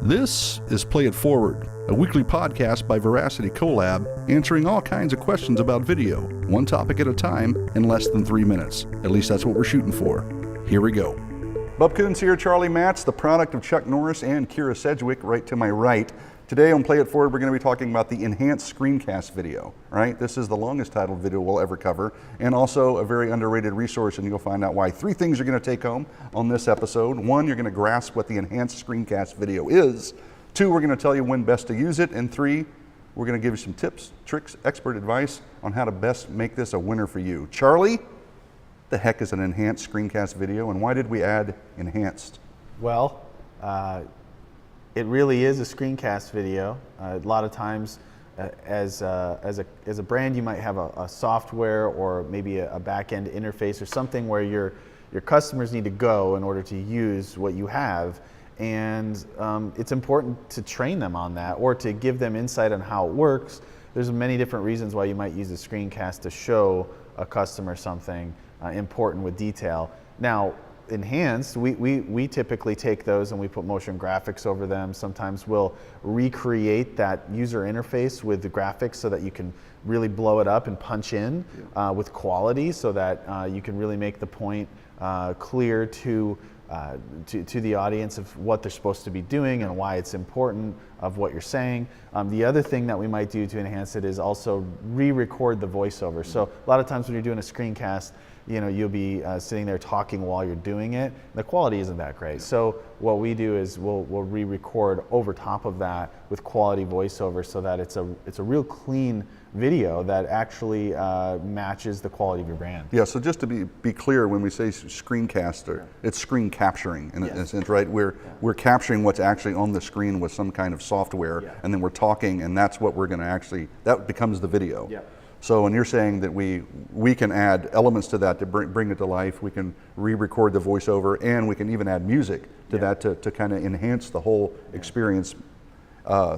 This is Play It Forward, a weekly podcast by Veracity Collab, answering all kinds of questions about video, one topic at a time, in less than 3 minutes. At least that's what we're shooting for. Here we go. Bub Coons here, Charlie Matz, the product of Chuck Norris and Kira Sedgwick, right to my right. Today on Play It Forward, we're going to be talking about the enhanced screencast video, right? This is the longest titled video we'll ever cover, and also a very underrated resource, and you'll find out why. 3 things you're going to take home on this episode. 1, you're going to grasp what the enhanced screencast video is. 2, we're going to tell you when best to use it. And 3, we're going to give you some tips, tricks, expert advice on how to best make this a winner for you. Charlie, the heck is an enhanced screencast video, and why did we add enhanced? Well, it really is a screencast video. A lot of times, as a brand, you might have a software or maybe a back-end interface or something where your customers need to go in order to use what you have, and it's important to train them on that or to give them insight on how it works. There's many different reasons why you might use a screencast to show a customer something important with detail. Now, enhanced, we typically take those and we put motion graphics over them. Sometimes we'll recreate that user interface with the graphics so that you can really blow it up and punch in with quality, so that you can really make the point clear to the audience of what they're supposed to be doing and why it's important of what you're saying. The other thing that we might do to enhance it is also re-record the voiceover. So a lot of times when you're doing a screencast, you'll be sitting there talking while you're doing it. The quality isn't that great. So what we do is we'll re-record over top of that with quality voiceover, so that it's a real clean video that actually matches the quality of your brand. Yeah, so just to be clear, when we say screencaster, it's screen capturing in a sense, right? We're capturing what's actually on the screen with some kind of software, and then we're talking, and that's what we're going to actually, that becomes the video. Yeah. So when you're saying that we can add elements to that to bring it to life, we can re-record the voiceover, and we can even add music to that to kind of enhance the whole experience.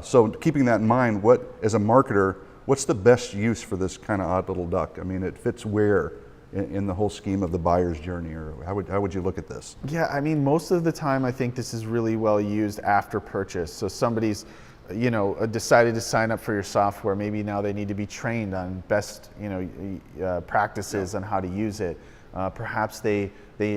So keeping that in mind, as a marketer, what's the best use for this kind of odd little duck? I mean, it fits where in the whole scheme of the buyer's journey, or how would you look at this? Yeah, I mean, most of the time I think this is really well used after purchase. So somebody's decided to sign up for your software. Maybe now they need to be trained on best practices on how to use it. Perhaps they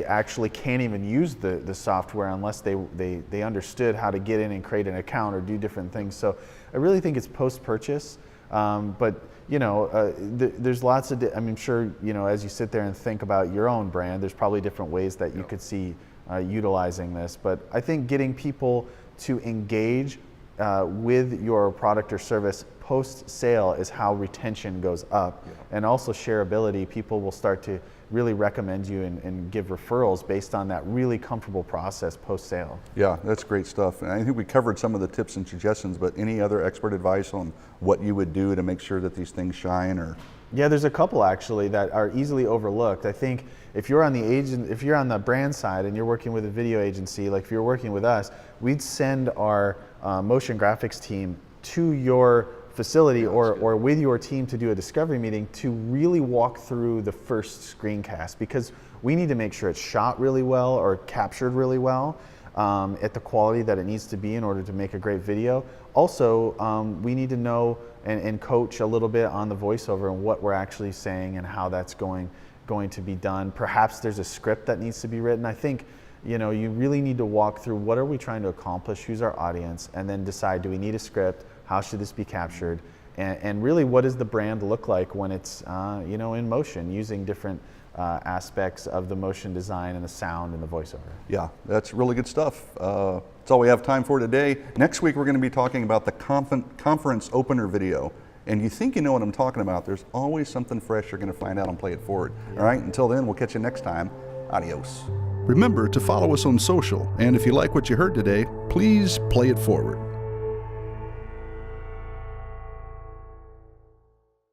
actually can't even use the software unless they understood how to get in and create an account or do different things. So I really think it's post-purchase. But there's lots of, I'm sure, as you sit there and think about your own brand, there's probably different ways that you could see utilizing this. But I think getting people to engage with your product or service post-sale is how retention goes up. And also shareability. People will start to really recommend you and give referrals based on that really comfortable process post-sale. Yeah, that's great stuff. And I think we covered some of the tips and suggestions, but any other expert advice on what you would do to make sure that these things shine? Or yeah, there's a couple actually that are easily overlooked. I think if you're on the brand side and you're working with a video agency, like if you're working with us, we'd send our motion graphics team to your facility or with your team to do a discovery meeting to really walk through the first screencast, because we need to make sure it's shot really well or captured really well at the quality that it needs to be in order to make a great video. Also, we need to know and coach a little bit on the voiceover and what we're actually saying and how that's going to be done. Perhaps there's a script that needs to be written. I think you really need to walk through what are we trying to accomplish, who's our audience, and then decide, do we need a script, how should this be captured, and really what does the brand look like when it's in motion, using different aspects of the motion design and the sound and the voiceover. Yeah, that's really good stuff. That's all we have time for today. Next week we're going to be talking about the conference opener video. And you think you know what I'm talking about, there's always something fresh you're going to find out on Play It Forward. All right, until then, we'll catch you next time. Adios. Remember to follow us on social, and if you like what you heard today, please play it forward.